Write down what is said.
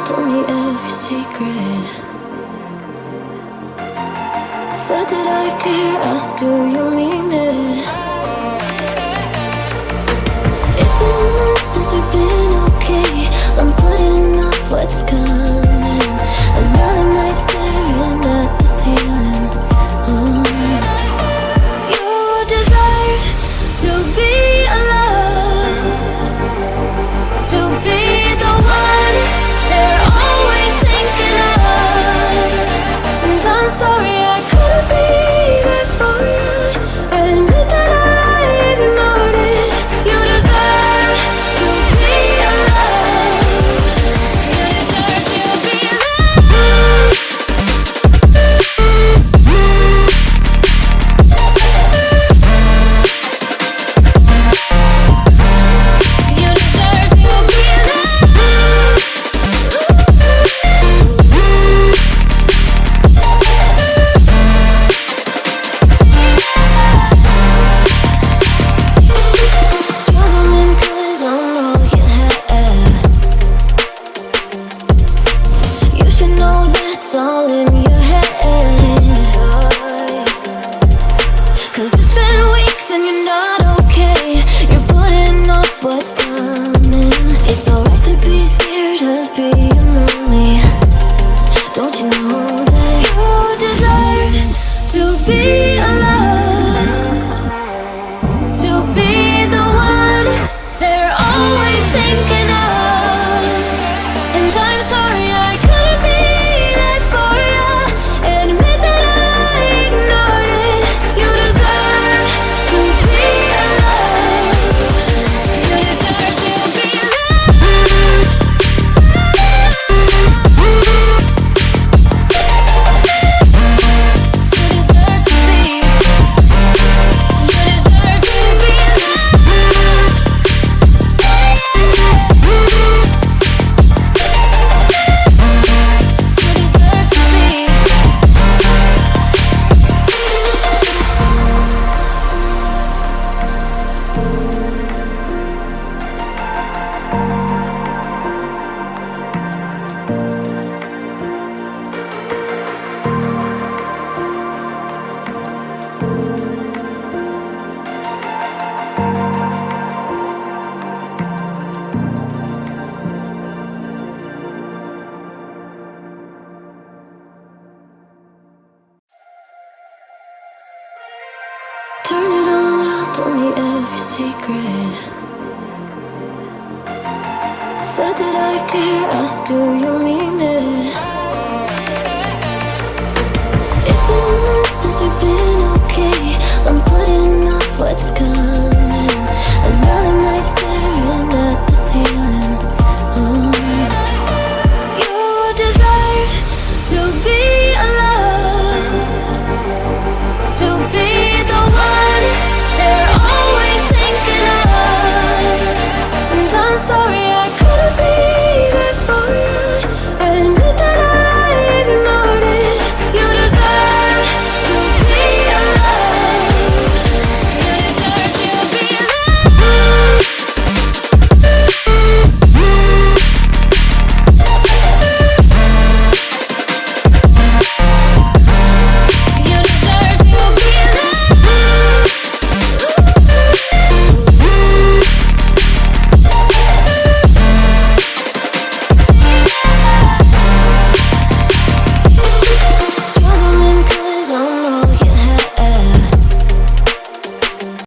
told me every secret. Said that I care, asked do you mean it? It's been months since we've been okay. I'm putting off what's coming. Another night staring at the ceiling. You desire to be alone, to be the one they're always thinking of. And I'm sorry I couldn't be there for you. Admit that I ignored it. You deserve to be loved. You deserve to be loved. You deserve to be loved. Struggling 'cause I'm all you have. You should know that's all in your head. 'Cause it's been weeks and you're not okay. You're putting off what's coming. It's alright to be scared of being lonely. Don't you know that you deserve to be alone, to be the one they're always thinking of. And I'm sorry I couldn't be there for you. Admit that I ignored it. You deserve to be loved. You deserve to be loved. You deserve to be. You deserve to be loved. You deserve to be. Turn it all out, told me every secret. Said that I care, asked do you mean it? It's been months since we've been okay. I'm putting off what's coming. Another night